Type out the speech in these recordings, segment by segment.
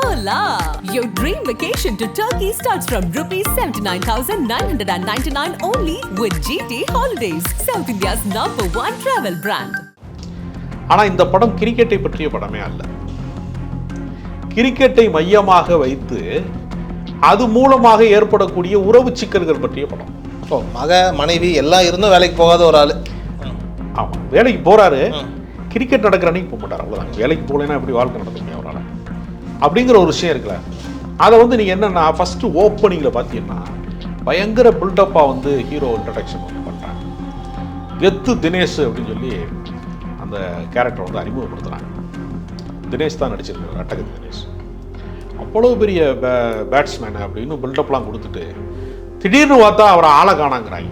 Hola! Your dream vacation to Turkey starts from rupees 79,999 only with GT Holidays, South India's #1 travel brand. ஆனா இந்த படம் கிரிக்கெட்டை பற்றிய படமே அல்ல. கிரிக்கெட்டை மையமாக வைத்து அது மூலமாக ஏற்படக்கூடிய உறவு சிக்கல்கள் பற்றிய படம். மக மனைவி எல்லாம் இருந்தும் வேலைக்கு போகாத ஒரு ஆளு. ஆமா, வேலைக்கு போறாரு, கிரிக்கெட் நடக்கிற அன்னைக்கு போக மாட்டார், அவ்வளவுதான். வேலைக்கு போகலைன்னா எப்படி வாழ்க்கை நடத்துங்க அவரால் அப்படிங்கிற ஒரு விஷயம் இருக்குல்ல. அதை வந்து நீங்கள் என்னென்னா ஃபஸ்ட்டு ஓப்பனிங்கில் பார்த்தீங்கன்னா பயங்கர பில்டப்பாக வந்து ஹீரோ இன்ட்ரடக்ஷன் வந்து பண்ணுறாங்க. கெத்து தினேஷ் அப்படின்னு சொல்லி அந்த கேரக்டரை வந்து அறிமுகப்படுத்துகிறாங்க. தினேஷ் தான் நடிச்சிருக்காரு, அட்டகத்தி தினேஷ். அவ்வளோ பெரிய பேட்ஸ்மேன் அப்படின்னு பில்டப்லாம் கொடுத்துட்டு திடீர்னு பார்த்தா அவரை ஆளை காணாங்கிறாங்க.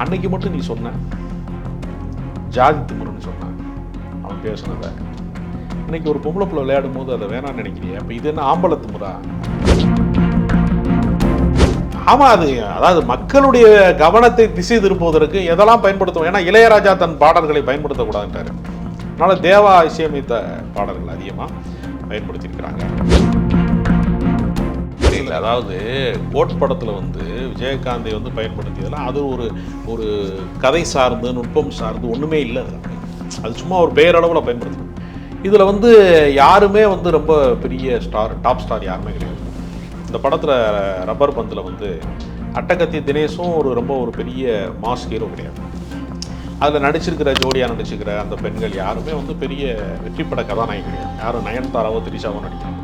அன்னைக்கு மட்டும் நீ சொன்ன ஜாதி திமுருன்னு சொன்ன அவன் பேசுனதை இன்னைக்கு ஒரு பொம்பளை பிள்ளை விளையாடும் போது அதை வேணான்னு நினைக்கிறியா? இப்போ இது என்ன ஆம்பளை திமுறா? ஆமாம், அதாவது மக்களுடைய கவனத்தை திசை திருப்புவதற்கு எதெல்லாம் பயன்படுத்துவோம். ஏன்னா இளையராஜா தன் பாடல்களை பயன்படுத்தக்கூடாதுன்றாரு. அதனால தேவா இசையமைத்த பாடல்கள் அதிகமாக பயன்படுத்தியிருக்கிறாங்க. இல்லை, அதாவது கோட் படத்தில் வந்து விஜயகாந்தை வந்து பயன்படுத்தியதெல்லாம் அது ஒரு கதை சார்ந்து நுட்பம் சார்ந்து ஒன்றுமே இல்லை. அது சும்மா ஒரு பேரளவில் பயன்படுத்தணும். இதில் வந்து யாருமே வந்து ரொம்ப பெரிய ஸ்டார், டாப் ஸ்டார் யாருமே கிடையாது. இந்த படத்தில் ரப்பர் பந்தில் வந்து அட்டகத்தி தினேஷும் ரொம்ப ஒரு பெரிய மாஸ் ஹீரோ கிடையாது. அதில் நடிச்சிருக்கிற ஜோடியாக நடிச்சிருக்கிற அந்த பெண்கள் யாருமே வந்து பெரிய வெற்றிப்பட கதாநாயகி கிடையாது. யாரும் நயன்தாராவோ திரிஷாவோ நடிக்கிறாங்க.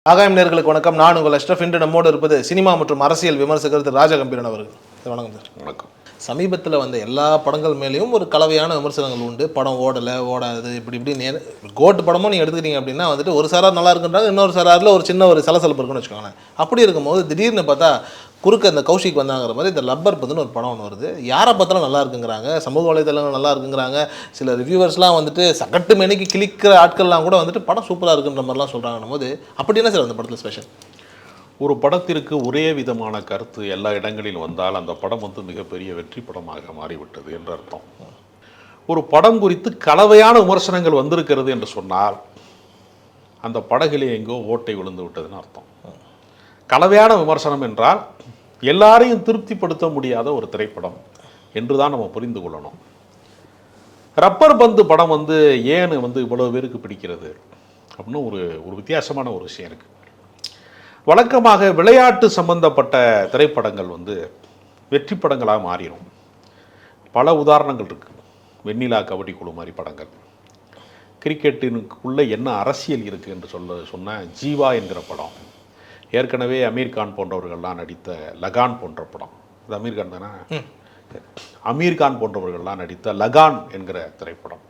ஆகாயம் நேயர்களுக்கு வணக்கம். நான் உங்கள் அஷ்ரஃப். இன்று நம்மோடு இருப்பது சினிமா மற்றும் அரசியல் விமர்சகர் திரு ராஜகம்பீரன் அவர்கள். வணக்கம் சார். வணக்கம். சமீபத்தில் வந்த எல்லா படங்கள் மேலேயும் ஒரு கலவையான விமர்சனங்கள் உண்டு. படம் ஓடாது இப்படி கோட்டு படமும் நீங்கள் எடுத்துக்கிட்டீங்க அப்படின்னா வந்துட்டு ஒரு சாரார் நல்லா இருக்குன்றாங்க, இன்னொரு சாராரில் ஒரு சின்ன ஒரு சலசலப்பு இருக்குன்னு வச்சுக்கோங்களேன். அப்படி இருக்கும்போது திடீர்னு பார்த்தா குறுக்க இந்த கௌஷிக் வந்தாங்கிற மாதிரி இந்த லப்பர் பந்துன்னு ஒரு படம் ஒன்று வருது. யாரை பார்த்தாலும் நல்லா இருக்குங்கிறாங்க, சமூக வலைதளங்கள் நல்லா இருக்குங்கிறாங்க. சில ரிவ்யூவர்ஸ்லாம் வந்துட்டு சகட்டு மெனிக்கு கிளிக்கிற ஆட்கள்லாம் கூட வந்துட்டு படம் சூப்பராக இருக்குன்ற மாதிரிலாம் சொல்கிறாங்கன்னும் போது அப்படி என்ன சார் அந்த படத்தில் ஸ்பெஷல்? ஒரு படத்திற்கு ஒரே விதமான கருத்து எல்லா இடங்களிலும் வந்தால் அந்த படம் வந்து மிகப்பெரிய வெற்றி படமாக மாறிவிட்டது என்று அர்த்தம். ஒரு படம் குறித்து கலவையான விமர்சனங்கள் வந்திருக்கிறது என்று சொன்னால் அந்த படகிலே எங்கோ ஓட்டை விழுந்து விட்டதுன்னு அர்த்தம். கலவையான விமர்சனம் என்றால் எல்லாரையும் திருப்திப்படுத்த முடியாத ஒரு திரைப்படம் என்று தான் நம்ம புரிந்து கொள்ளணும். ரப்பர் பந்து படம் வந்து ஏன் வந்து இவ்வளோ பேருக்கு பிடிக்கிறது அப்படின்னு ஒரு வித்தியாசமான ஒரு விஷயம் இருக்குது. வழக்கமாக விளையாட்டு சம்பந்தப்பட்ட திரைப்படங்கள் வந்து வெற்றி படங்களாக மாறிடும். பல உதாரணங்கள் இருக்குது. வெண்ணிலா கபடி குழு மாதிரி படங்கள். கிரிக்கெட்டினுக்குள்ளே என்ன அரசியல் இருக்குது என்று சொன்ன ஜீவா என்கிற படம். ஏற்கனவே அமீர்கான் போன்றவர்கள்லாம் நடித்த லகான் போன்ற படம். அது அமீர்கான் தானே? அமீர்கான் போன்றவர்கள்லாம் நடித்த லகான் என்கிற திரைப்படம்.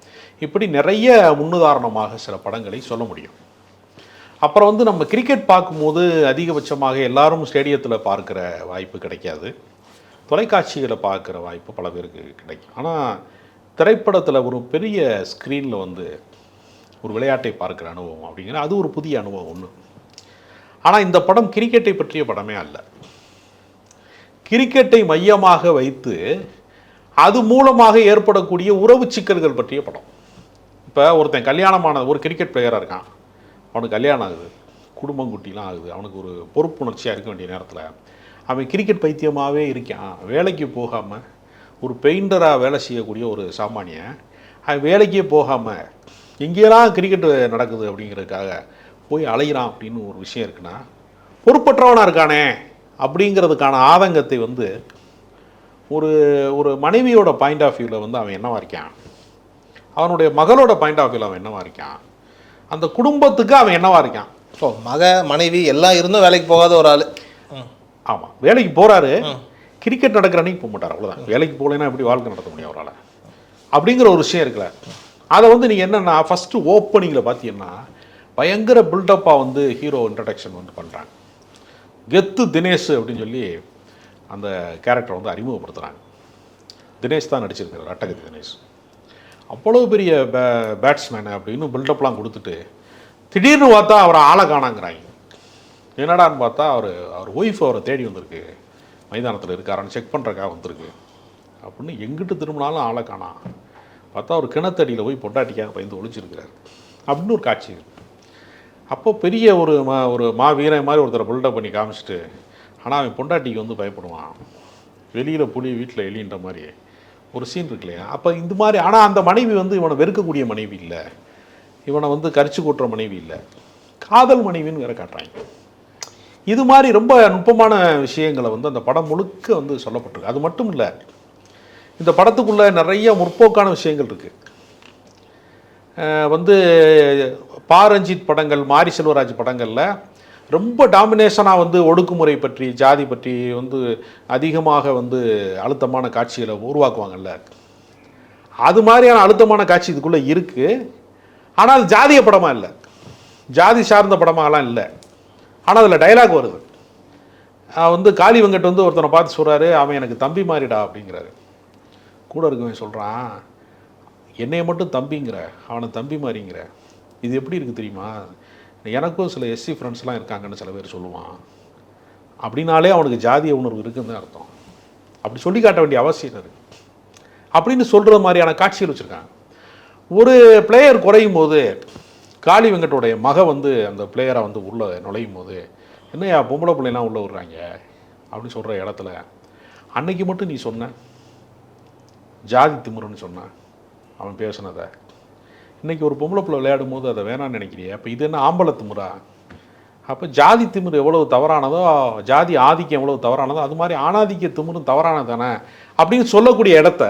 இப்படி நிறைய முன்னுதாரணமாக சில படங்களை சொல்ல முடியும். அப்புறம் வந்து நம்ம கிரிக்கெட் பார்க்கும்போது அதிகபட்சமாக எல்லாரும் ஸ்டேடியத்தில் பார்க்குற வாய்ப்பு கிடைக்காது. தொலைக்காட்சிகளை பார்க்குற வாய்ப்பு பல பேருக்கு கிடைக்கும். ஆனால் திரைப்படத்தில் ஒரு பெரிய ஸ்க்ரீனில் வந்து ஒரு விளையாட்டை பார்க்குற அனுபவம் அப்படிங்கிற அது ஒரு புதிய அனுபவம் ஒன்று. ஆனால் இந்த படம் கிரிக்கெட்டை பற்றிய படமே அல்ல. கிரிக்கெட்டை மையமாக வைத்து அது மூலமாக ஏற்படக்கூடிய உறவு சிக்கல்கள் பற்றிய படம். இப்போ ஒருத்தன் கல்யாணமான ஒரு கிரிக்கெட் பிளேயராக இருக்கான், அவனுக்கு கல்யாணம் ஆகுது, குடும்பம் குட்டிலாம் ஆகுது, அவனுக்கு ஒரு பொறுப்புணர்ச்சியாக இருக்க வேண்டிய நேரத்தில் அவன் கிரிக்கெட் பைத்தியமாகவே இருக்கான். வேலைக்கு போகாமல் ஒரு பெயிண்டராக வேலை செய்யக்கூடிய ஒரு சாமானியன் அவன் வேலைக்கே போகாமல் எங்கேயெல்லாம் கிரிக்கெட் நடக்குது அப்படிங்கிறதுக்காக போய் அலைகிறான் அப்படின்னு ஒரு விஷயம் இருக்குன்னா பொறுப்பற்றவனாக இருக்கானே அப்படிங்கிறதுக்கான ஆதங்கத்தை வந்து ஒரு மனைவியோட பாயிண்ட் ஆஃப் வியூவில் வந்து அவன் என்னவா இருக்கான், அவனுடைய மகளோட பாயிண்ட் ஆஃப் வியூவில் அவன் என்னவா இருக்கான், அந்த குடும்பத்துக்கு அவன் என்னவா இருக்கான். மக மனைவி எல்லாம் இருந்தும் வேலைக்கு போகாத ஒரு ஆள். ஆமாம், வேலைக்கு போகிறாரு, கிரிக்கெட் நடக்கிற அன்னைக்கு போக மாட்டார், அவ்வளோதான். வேலைக்கு போகலைன்னா எப்படி வாழ்க்கை நடத்த முடியும் அவரால் அப்படிங்கிற ஒரு விஷயம் இருக்குல்ல. அதை வந்து நீங்கள் என்னென்னா ஃபஸ்ட்டு ஓப்பனிங்கில் பார்த்தீங்கன்னா பயங்கர பில்டப்பாக வந்து ஹீரோ இன்ட்ரடக்ஷன் வந்து பண்ணுறாங்க. கெத்து தினேஷ் அப்படின்னு சொல்லி அந்த கேரக்டரை வந்து அறிமுகப்படுத்துகிறாங்க. தினேஷ் தான் நடிச்சிருக்காரு, அட்டகத்தி தினேஷ். அவ்வளோ பெரிய பேட்ஸ்மேன் அப்படின்னு பில்டப்லாம் கொடுத்துட்டு திடீர்னு பார்த்தா அவரை ஆளை காணாங்கிறாங்க. என்னடான்னு பார்த்தா அவர் ஒய்ஃப் அவரை தேடி வந்திருக்கு, மைதானத்தில் இருக்காரான்னு செக் பண்ணுறக்காக வந்திருக்கு அப்படின்னு. எங்கிட்டு திரும்பினாலும் ஆளை காணாம். பார்த்தா அவர் கிணத்தடியில் போய் பொண்டாட்டிக்காக பயந்து ஒழிச்சிருக்கிறார் அப்படின்னு ஒரு காட்சி இருக்குது. அப்போ பெரிய ஒரு வீரன் மாதிரி ஒருத்தரை பில்டப் பண்ணி காமிச்சிட்டு, ஆனால் அவன் பொண்டாட்டிக்கு வந்து பயப்படுவான், வெளியில் புலி வீட்டில் எலின்ற மாதிரி ஒரு சீன் இருக்கு இல்லையா. அப்போ இந்த மாதிரி, ஆனால் அந்த மனைவி வந்து இவனை வெறுக்கக்கூடிய மனைவி இல்லை, இவனை வந்து கரிச்சு கூட்டுற மனைவி இல்லை, காதல் மனைவின்னு வேற காட்டுறாங்க. இது மாதிரி ரொம்ப நுட்பமான விஷயங்களை வந்து அந்த படம் முழுக்க வந்து சொல்லப்பட்டிருக்கு. அது மட்டும் இல்லை, இந்த படத்துக்குள்ளே நிறைய முற்போக்கான விஷயங்கள் இருக்குது. வந்து ரஞ்சித் படங்கள், மாரி செல்வராஜ் படங்களில் ரொம்ப டாமினேஷனாக வந்து ஒடுக்குமுறை பற்றி, ஜாதி பற்றி வந்து அதிகமாக வந்து அழுத்தமான காட்சிகளை உருவாக்குவாங்கல்ல, அது மாதிரியான அழுத்தமான காட்சி இதுக்குள்ளே இருக்குது. ஆனால் அது ஜாதிய படமாக இல்லை, ஜாதி சார்ந்த படமாகலாம் இல்லை. ஆனால் அதில் டைலாக் வருது. வந்து காளி வெங்கட் வந்து ஒருத்தனை பார்த்து சொல்கிறாரு, அவன் எனக்கு தம்பி மாதிரிடா அப்படிங்கிறாரு. கூட இருக்கவன் சொல்கிறான், என்னைய மட்டும் தம்பிங்கிற, அவனை தம்பி மாதிரிங்கிற, இது எப்படி இருக்குது தெரியுமா, எனக்கும் சில எஸ்சி ஃப்ரெண்ட்ஸ்லாம் இருக்காங்கன்னு சில பேர் சொல்லுவான், அப்படின்னாலே அவனுக்கு ஜாதிய உணர்வு இருக்குன்னு தான் அர்த்தம், அப்படி சொல்லி காட்ட வேண்டிய அவசியம் இருக்குது அப்படின்னு சொல்கிற மாதிரியான காட்சிகள் வச்சுருக்காங்க. ஒரு பிளேயர் குறையும் போது காளி வெங்கட்டோடைய மக வந்து அந்த பிளேயரை வந்து உள்ளே நுழையும் போது, என்னையா பொம்பளை பிள்ளைலாம் உள்ளே விடுறாங்க அப்படின்னு சொல்கிற இடத்துல, அன்னைக்கு மட்டும் நீ சொன்ன ஜாதி திமுறன்னு சொன்னான் அவன் பேசுனதை, இன்றைக்கி ஒரு பொம்பளை பிள்ளை விளையாடும் போது அதை வேணான்னு நினைக்கிறிய, அப்போ இது என்ன ஆம்பளை திமுறா? அப்போ ஜாதி திமிரு எவ்வளவு தவறானதோ, ஜாதி ஆதிக்கம் எவ்வளவு தவறானதோ, அது மாதிரி ஆணாதிக்க திமிரும் தவறானது தானே அப்படின்னு சொல்லக்கூடிய இடத்த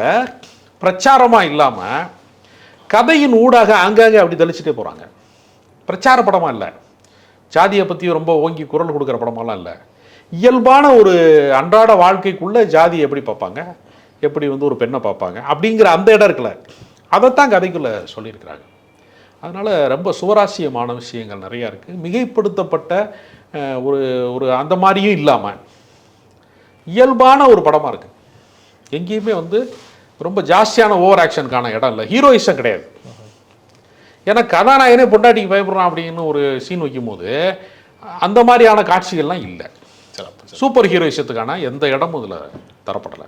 பிரச்சாரமாக இல்லாமல் கதையின் ஊடாக அங்கங்கே அப்படி தெளிச்சுட்டே போகிறாங்க. பிரச்சார படமாக இல்லை, ஜாதியை பற்றி ரொம்ப ஓங்கி குரல் கொடுக்குற படமாலாம் இல்லை, இயல்பான ஒரு அன்றாட வாழ்க்கைக்குள்ளே ஜாதியை எப்படி பார்ப்பாங்க, எப்படி வந்து ஒரு பெண்ணை பார்ப்பாங்க அப்படிங்கிற அந்த இடம் இருக்குல்ல, அதைத்தான் கதைக்குள்ளே சொல்லியிருக்கிறாங்க. அதனால் ரொம்ப சுவராசியமான விஷயங்கள் நிறையா இருக்குது. மிகைப்படுத்தப்பட்ட ஒரு அந்த மாதிரியும் இல்லாமல் இயல்பான ஒரு படமாக இருக்குது. எங்கேயுமே வந்து ரொம்ப ஜாஸ்தியான ஓவர் ஆக்ஷனுக்கான இடம் இல்லை, ஹீரோயிசம் கிடையாது. ஏன்னா கதாநாயகனே பொண்டாட்டிக்கு பயப்படுறான் அப்படின்னு ஒரு சீன் வைக்கும்போது அந்த மாதிரியான காட்சிகள்லாம் இல்லை. சூப்பர் ஹீரோயிசத்துக்கான எந்த இடமும் இதில் தரப்படலை.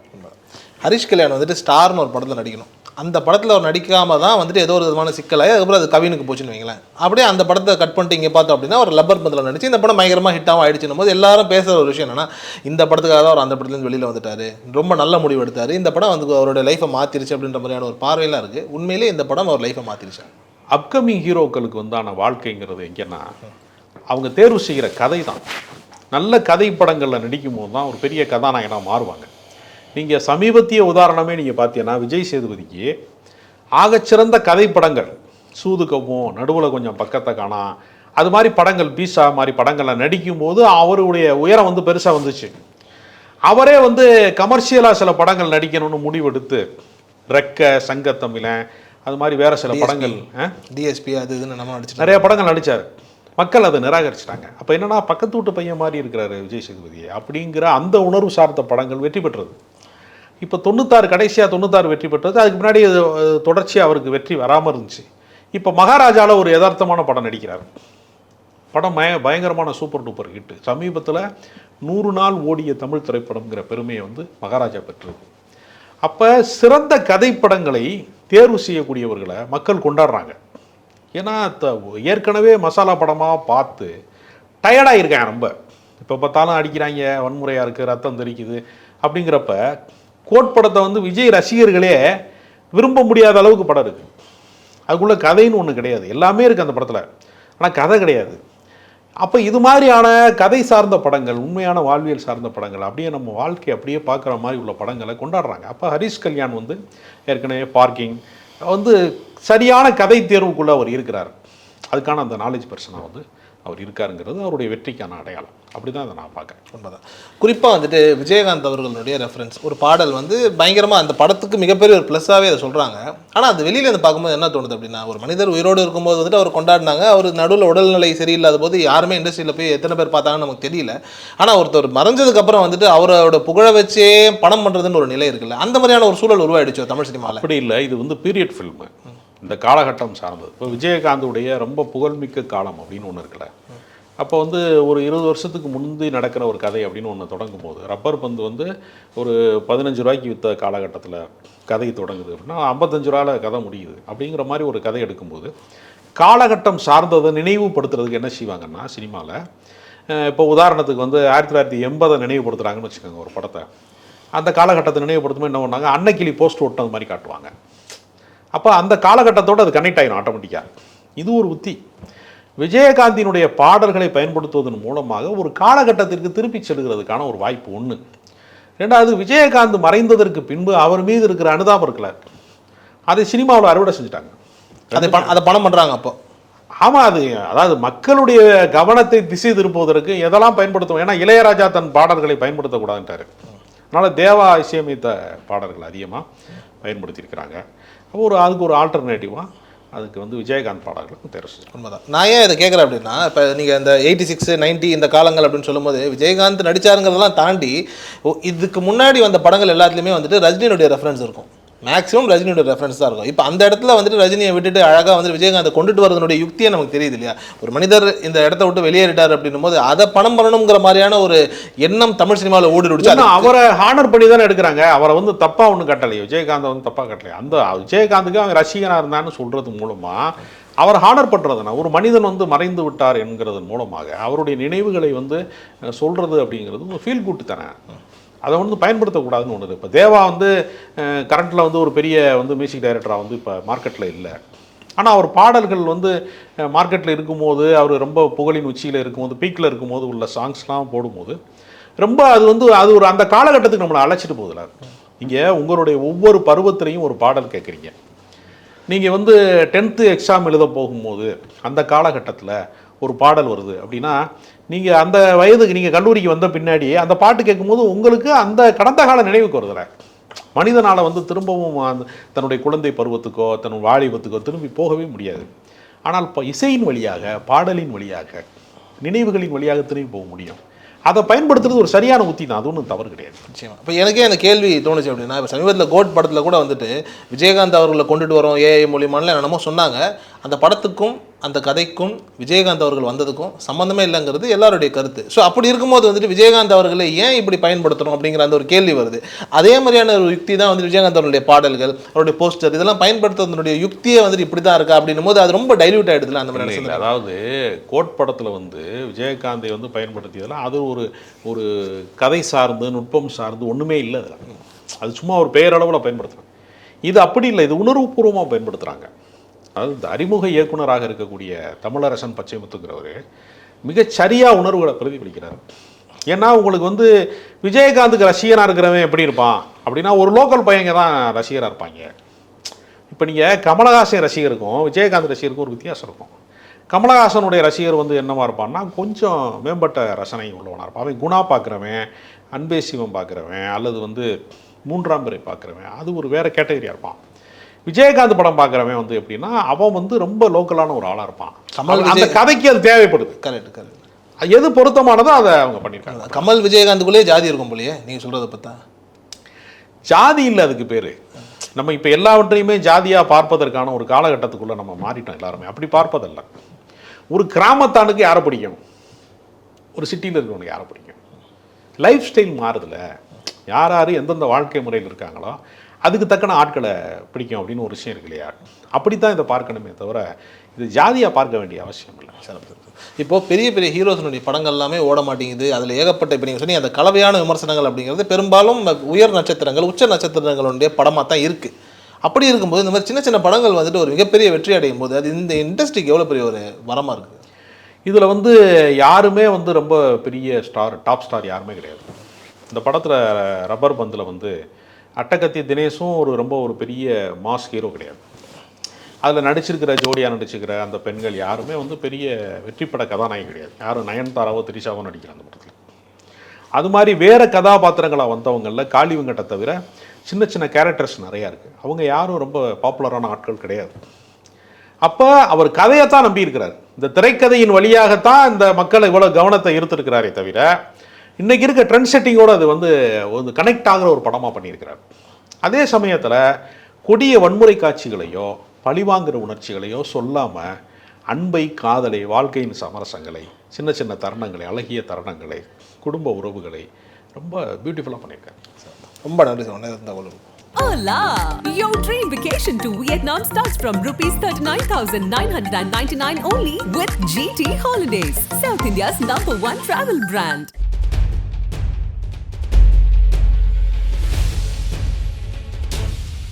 ஹரிஷ் கல்யாண் வந்துட்டு ஸ்டார்னு ஒரு படத்தில் நடிக்கணும். அந்த படத்தில் அவர் நடிக்காமல் தான் வந்துட்டு ஏதோ ஒரு விதமான சிக்கலாக அதுக்கப்புறம் அது கவினுக்கு போச்சுன்னு வைங்களேன். அப்படியே அந்த படத்தை கட் பண்ணிட்டு இங்கே பார்த்தோம் அப்படின்னா ஒரு லப்பர் பந்தில் நடிச்சு இந்த படம் பயங்கரமாக ஹிட்டாகவும் ஆயிடுச்சுன்னும் போது எல்லாரும் பேசுகிற ஒரு விஷயம் என்னன்னா, இந்த படத்துக்காக தான் அவர் அந்த படத்துலேருந்து வெளியில் வந்துட்டார், ரொம்ப நல்ல முடிவு எடுத்தார், இந்த படம் வந்து அவரோட லைஃப்பை மாற்றிருச்சு அப்படின்ற மாதிரியான ஒரு பார்வையெல்லாம் இருக்குது. உண்மையிலே இந்த படம் அவர் லைஃப்பை மாற்றிருச்சு. அப்கமிங் ஹீரோக்களுக்கு வந்தான வாழ்க்கைங்கிறது எங்கன்னா அவங்க தேர்வு செய்கிற கதை தான். நல்ல கதை படங்களில் நடிக்கும் போது தான் ஒரு பெரிய கதாநாயகனாக மாறுவாங்க. நீங்கள் சமீபத்திய உதாரணமே நீங்கள் பார்த்தீங்கன்னா விஜய் சேதுபதிக்கு ஆகச்சிறந்த கதை படங்கள், சூதுகவும் நடுவில் கொஞ்சம் பக்கத்தை காணா, அது மாதிரி படங்கள், பீஸா மாதிரி படங்களில் நடிக்கும்போது அவருடைய உயரம் வந்து பெருசாக வந்துச்சு. அவரே வந்து கமர்ஷியலாக சில படங்கள் நடிக்கணும்னு முடிவெடுத்து ரெக்க, சங்கத்தமிழன், அது மாதிரி வேறு சில படங்கள், டிஎஸ்பி அது இதுன்னு நம்ம நடிச்சு நிறைய படங்கள் நடித்தார். மக்கள் அதை நிராகரிச்சிட்டாங்க. அப்போ என்னன்னா, பக்கத்து வீட்டு பையன் மாதிரி இருக்கிறாரு விஜய் சேதுபதி அப்படிங்கிற அந்த உணர்வு சார்ந்த படங்கள் வெற்றி பெற்றது. இப்போ 96 கடைசியாக 96 வெற்றி பெற்றது. அதுக்கு முன்னாடி தொடர்ச்சியாக அவருக்கு வெற்றி வராமல் இருந்துச்சு. இப்போ மகாராஜாவில் ஒரு யதார்த்தமான படம் நடிக்கிறார். படம் பயங்கரமான சூப்பர் டூப்பர் ஹிட்டு. சமீபத்தில் 100 நாள் ஓடிய தமிழ் திரைப்படம்ங்கிற பெருமையை வந்து மகாராஜா பெற்றது. அப்போ சிறந்த கதைப்படங்களை தேர்வு செய்யக்கூடியவர்களை மக்கள் கொண்டாடுறாங்க. ஏன்னா ஏற்கனவே மசாலா படமாக பார்த்து டயர்டாக இருக்கேன் ரொம்ப, இப்போ பார்த்தாலும் அடிக்கிறாங்க, வன்முறையாக இருக்குது, ரத்தம் தெரிக்குது அப்படிங்கிறப்ப கோட் படத்தை வந்து விஜய் ரசிகர்களே விரும்ப முடியாத அளவுக்கு படம் இருக்குது. அதுக்குள்ளே கதைன்னு ஒன்று கிடையாது, எல்லாமே இருக்குது அந்த படத்தில், ஆனால் கதை கிடையாது. அப்போ இது மாதிரியான கதை சார்ந்த படங்கள், உண்மையான வாழ்வியல் சார்ந்த படங்கள், அப்படியே நம்ம வாழ்க்கையை அப்படியே பார்க்குற மாதிரி உள்ள படங்களை கொண்டாடுறாங்க. அப்போ ஹரிஷ் கல்யாண் வந்து ஏற்கனவே பார்க்கிங் வந்து சரியான கதை தேர்வுக்குள்ளே அவர் இருக்கிறார். அதுக்கான அந்த நாலேஜ் பர்சனாக வந்து அவர் இருக்காருங்கிறது அவருடைய வெற்றிக்கான அடையாளம். அப்படி தான் அதை நான் பார்க்குறேன். உண்மைதான். குறிப்பாக வந்துட்டு விஜயகாந்த் அவர்களுடைய ரெஃபரன்ஸ் ஒரு பாடல் வந்து பயங்கரமாக அந்த படத்துக்கு மிகப்பெரிய ஒரு ப்ளஸ்ஸாகவே அதை சொல்கிறாங்க. ஆனால் அது வெளியில் இருந்து பார்க்கும்போது என்ன தோணுது அப்படின்னா, ஒரு மனிதர் உயிரோடு இருக்கும்போது வந்துட்டு அவர் கொண்டாடினாங்க, அவர் நடுவில் உடல்நிலை சரியில்லாத போது யாருமே இண்டஸ்ட்ரியில் போய் எத்தனை பேர் பார்த்தாங்கன்னு நமக்கு தெரியல. ஆனால் ஒருத்தர் மறைஞ்சதுக்கப்புறம் வந்துட்டு அவரோட புகழை வச்சே பணம் பண்ணுறதுன்னு ஒரு நிலை இருக்குல்ல, அந்த மாதிரியான ஒரு சூழல் உருவாயிடுச்சு தமிழ் சினிமாவில். அப்படி இல்லை, இது வந்து பீரியட் ஃபில்மு, இந்த காலகட்டம் சார்ந்தது. இப்போ விஜயகாந்துடைய ரொம்ப புகழ்மிக்க காலம் அப்படின்னு ஒன்று இருக்குல்ல, அப்போ வந்து ஒரு 20 வருஷத்துக்கு முந்தி நடக்கிற ஒரு கதை அப்படின்னு ஒன்று தொடங்கும் போது ரப்பர் பந்து வந்து ஒரு 15 ரூபாய்க்கு விற்ற காலகட்டத்தில் கதை தொடங்குது அப்படின்னா 55 ரூபாயில் கதை முடியுது அப்படிங்கிற மாதிரி ஒரு கதை எடுக்கும்போது காலகட்டம் சார்ந்ததை நினைவுபடுத்துறதுக்கு என்ன செய்வாங்கன்னா சினிமாவில் இப்போ உதாரணத்துக்கு வந்து 1980 நினைவுபடுத்துகிறாங்கன்னு வச்சுக்கோங்க ஒரு படத்தை. அந்த காலகட்டத்தை நினைவுபடுத்தும்போது என்ன பண்ணாங்க, அன்னக்கிளி போஸ்ட் ஓட்டுனது மாதிரி காட்டுவாங்க. அப்போ அந்த காலகட்டத்தோடு அது கனெக்ட் ஆகிடும் ஆட்டோமேட்டிக்காக. இது ஒரு உத்தி. விஜயகாந்தினுடைய பாடல்களை பயன்படுத்துவதன் மூலமாக ஒரு காலகட்டத்திற்கு திருப்பி செல்கிறதுக்கான ஒரு வாய்ப்பு ஒன்று. ரெண்டாவது, விஜயகாந்த் மறைந்ததற்கு பின்பு அவர் மீது இருக்கிற அனுதாபம் இருக்கல, அதை சினிமாவில் அறுவடை செஞ்சுட்டாங்க. அதை பணம் பண்ணுறாங்க அப்போ. ஆமாம், அதாவது மக்களுடைய கவனத்தை திசை திருப்புவதற்கு எதெல்லாம் பயன்படுத்துவோம். ஏன்னா இளையராஜா தன் பாடல்களை பயன்படுத்தக்கூடாதுன்ட்டார். அதனால் தேவா இசையமைத்த பாடல்கள் அதிகமாக பயன்படுத்தியிருக்கிறாங்க. அப்போ அதுக்கு ஒரு ஆல்டர்னேட்டிவாக அதுக்கு வந்து விஜயகாந்த் பாடல்களுக்கு தேர்வு செஞ்சு. உண்மைதான். நான் ஏன் இதை கேட்குறேன் அப்படின்னா, இப்போ நீங்கள் இந்த 86, 90 இந்த காலங்கள் அப்படின்னு சொல்லும்போது விஜயகாந்த் நடித்தாருங்கிறதெல்லாம் தாண்டி இதுக்கு முன்னாடி வந்த படங்கள் எல்லாத்துலேயுமே வந்துட்டு ரஜினியுடைய ரெஃபரன்ஸ் இருக்கும். மேக்ஸிமம் ரஜினியோட ரெஃபரன்ஸ் தான் இருக்கும். இப்போ அந்த இடத்துல வந்துட்டு ரஜினியை விட்டுட்டு அழகாக வந்து விஜயகாந்தை கொண்டுட்டு வரதுனுடைய யுக்தியே நமக்கு தெரியுது இல்லையா. ஒரு மனிதர் இந்த இடத்த விட்டு வெளியேறிட்டார் அப்படின்னும் போது அதை பணம் பண்ணணுங்கிற மாதிரியான ஒரு எண்ணம் தமிழ் சினிமாவில் ஓடிடுச்சு. அவரை ஹானர் பண்ணி தானே எடுக்கிறாங்க. அவரை வந்து தப்பாக ஒன்றும் கட்டலையே, விஜயகாந்தை வந்து தப்பாக கட்டலையே. அந்த விஜயகாந்துக்கு அவன் ரசிகனாக இருந்தான்னு சொல்கிறது மூலமாக அவர் ஹானர் பண்ணுறதுனா ஒரு மனிதன் வந்து மறைந்து விட்டார் என்கிறதன் மூலமாக அவருடைய நினைவுகளை வந்து சொல்கிறது அப்படிங்கிறது ஒரு ஃபீல் குட் தானே. அதை வந்து பயன்படுத்தக்கூடாதுன்னு ஒன்று. இப்போ தேவா வந்து கரண்ட்டில் வந்து ஒரு பெரிய வந்து மியூசிக் டைரக்டராக வந்து இப்போ மார்க்கெட்டில் இல்லை. ஆனால் அவர் பாடல்கள் வந்து மார்க்கெட்டில் இருக்கும்போது, அவர் ரொம்ப புகழின் உச்சியில் இருக்கும்போது, பீக்கில் இருக்கும்போது உள்ள சாங்ஸ்லாம் போடும்போது ரொம்ப அது ஒரு அந்த காலகட்டத்துக்கு நம்மளை அழைச்சிட்டு போகுதுல. நீங்கள் உங்களுடைய ஒவ்வொரு பருவத்திலையும் ஒரு பாடல் கேட்குறீங்க. நீங்கள் வந்து 10th எக்ஸாம் எழுத போகும்போது அந்த காலகட்டத்தில் ஒரு பாடல் வருது அப்படின்னா, நீங்கள் அந்த வயதுக்கு நீங்கள் கல்லூரிக்கு வந்த பின்னாடி அந்த பாட்டு கேட்கும்போது உங்களுக்கு அந்த கடந்த கால நினைவுக்கு வருதுல. மனிதனால் வந்து திரும்பவும் தன்னுடைய குழந்தை பருவத்துக்கோ தன் வாலிபத்துக்கோ திரும்பி போகவே முடியாது. ஆனால் இப்போ இசையின் வழியாக, பாடலின் வழியாக, நினைவுகளின் வழியாக திரும்பி போக முடியும். அதை பயன்படுத்துறது ஒரு சரியான உத்தி தான், அது ஒன்றும் தவறு கிடையாது. நிச்சயமா. இப்போ எனக்கே அந்த கேள்வி தோணுச்சு அப்படின்னா, இப்போ சமீபத்தில் கோட் படத்தில் கூட வந்துட்டு விஜயகாந்த் அவர்களை கொண்டுட்டு வரோம் ஏஐ மூலியமானலாம் என்னமோ சொன்னாங்க. அந்த படத்துக்கும் அந்த கதைக்கும் விஜயகாந்த் அவர்கள் வந்ததுக்கும் சம்மந்தமே இல்லைங்கிறது எல்லாருடைய கருத்து. ஸோ அப்படி இருக்கும்போது வந்துட்டு விஜயகாந்த் அவர்களை ஏன் இப்படி பயன்படுத்தணும் அப்படிங்கிற அந்த ஒரு கேள்வி வருது. அதே மாதிரியான ஒரு யுக்தி தான் வந்து விஜயகாந்த் அவருடைய பாடல்கள், அவருடைய போஸ்டர் இதெல்லாம் பயன்படுத்துவதனுடைய யுக்தியே வந்துட்டு இப்படி தான் இருக்கா அப்படின்னும் போது அது ரொம்ப டைல்யூட் ஆகிடுதுல அந்த மாதிரி. அதாவது கோட் படத்தில் வந்து விஜயகாந்தை வந்து பயன்படுத்தியதெல்லாம் அது ஒரு கதை சார்ந்து நுட்பம் சார்ந்து ஒன்றுமே இல்லை. அது சும்மா ஒரு பெயரளவில் பயன்படுத்துகிறாங்க. இது அப்படி இல்லை, இது உணர்வுபூர்வமாக பயன்படுத்துகிறாங்க. அதாவது இந்த அறிமுக இயக்குனராக இருக்கக்கூடிய தமிழரசன் பச்சைமுத்துங்கிறவர் மிகச்சரியாக உணர்வுகளை பிரதிபலிக்கிறார். ஏன்னா உங்களுக்கு வந்து விஜயகாந்துக்கு ரசிகனாக இருக்கிறவன் எப்படி இருப்பான் அப்படின்னா ஒரு லோக்கல் பையங்க தான் ரசிகராக இருப்பாங்க. இப்போ நீங்கள் கமலஹாசன் ரசிகருக்கும் விஜயகாந்த் ரசிகருக்கும் ஒரு வித்தியாசம் இருக்கும். கமலஹாசனுடைய ரசிகர் வந்து என்னவா இருப்பான்னா கொஞ்சம் மேம்பட்ட ரசனை உள்ளவனாக இருப்பான். அவன் குணா பார்க்குறவன், அன்பே சிவம் பார்க்குறவன், அல்லது வந்து மூன்றாம் பிறை பார்க்குறவன், அது ஒரு வேறு கேட்டகரியாக இருப்பான். விஜயகாந்த் படம் பார்க்குறவன் வந்து எப்படின்னா அவன் வந்து ரொம்ப லோக்கலான ஒரு ஆளாக இருப்பான். அந்த கதைக்கு அது தேவைப்படுது. கரெக்ட். எது பொருத்தமானதோ அதை அவங்க பண்ணியிருக்காங்க. கமல் விஜயகாந்துக்குள்ளேயே ஜாதி இருக்கும் போலயே நீங்கள் சொல்கிறத பார்த்தா. ஜாதி இல்லை அதுக்கு பேர். நம்ம இப்போ எல்லாவற்றையுமே ஜாதியாக பார்ப்பதற்கான ஒரு காலகட்டத்துக்குள்ளே நம்ம மாறிட்டோம் எல்லாருமே. அப்படி பார்ப்பதில்லை. ஒரு கிராமத்தானுக்கு யாரை பிடிக்கும், ஒரு சிட்டியில் இருக்கிறவனுக்கு யாரை பிடிக்கும். லைஃப் ஸ்டைல் மாறுதில்ல. யார் யார் எந்தெந்த வாழ்க்கை முறையில் இருக்காங்களோ அதுக்கு தக்கன ஆட்களை பிடிக்கும் அப்படின்னு ஒரு விஷயம் இருக்கு இல்லையா. அப்படித்தான் இதை பார்க்கணுமே தவிர இது ஜாதியாக பார்க்க வேண்டிய அவசியம் இல்லை. இப்போது பெரிய பெரிய ஹீரோஸினுடைய படங்கள் எல்லாமே ஓட மாட்டேங்குது. அதில் ஏகப்பட்ட இப்போ நீங்கள் சொன்னீங்க அந்த கலவையான விமர்சனங்கள் அப்படிங்கிறது பெரும்பாலும் உயர் நட்சத்திரங்கள் உச்ச நட்சத்திரங்களுடைய படமாக தான் இருக்குது. அப்படி இருக்கும்போது இந்த மாதிரி சின்ன சின்ன படங்கள் வந்துட்டு ஒரு மிகப்பெரிய வெற்றி அடையும் போது அது இந்த இண்டஸ்ட்ரிக்கு எவ்வளோ பெரிய ஒரு வரமாக இருக்குது. இதில் வந்து யாருமே வந்து ரொம்ப பெரிய ஸ்டார் டாப் ஸ்டார் யாருமே கிடையாது. இந்த படத்தில் ரப்பர் பந்தில் வந்து அட்டகத்தி தினேஷும் ஒரு பெரிய மாஸ் ஹீரோ கிடையாது. அதில் நடிச்சிருக்கிற ஜோடியாக நடிச்சிருக்கிற அந்த பெண்கள் யாருமே வந்து பெரிய வெற்றிப்பட கதாநாயகி கிடையாது. யாரும் நயன்தாராவோ திரிஷாவோ நடிக்கிற அந்த படத்தில். அது மாதிரி வேறு கதாபாத்திரங்களாக வந்தவங்களில் காளி வெங்கட்டை தவிர சின்ன சின்ன கேரக்டர்ஸ் நிறையா இருக்குது. அவங்க யாரும் ரொம்ப பாப்புலரான ஆட்கள் கிடையாது. அப்போ அவர் கதையைத்தான் நம்பியிருக்கிறார். இந்த திரைக்கதையின் வழியாகத்தான் இந்த மக்களை இவ்வளோ கவனத்தை ஈர்த்திருக்கிறாரே தவிர இன்றைக்கி இருக்க ட்ரெண்ட் செட்டிங்கோடு அது வந்து கனெக்ட் ஆகிற ஒரு படமாக பண்ணியிருக்கிறார். அதே சமயத்தில் கொடிய வன்முறை காட்சிகளையோ பழிவாங்குகிற உணர்ச்சிகளையோ சொல்லாமல் அன்பை, காதலை, வாழ்க்கையின் சமரசங்களை, சின்ன சின்ன தருணங்களை, அழகிய தருணங்களை, குடும்ப உறவுகளை ரொம்ப பியூட்டிஃபுல்லாக பண்ணியிருக்காரு. ரொம்ப நன்றி சார், நேரம் தகவல். Hola! Your dream vacation to Vietnam starts from rupees 39,999 only with GT Holidays, South India's #1 travel brand.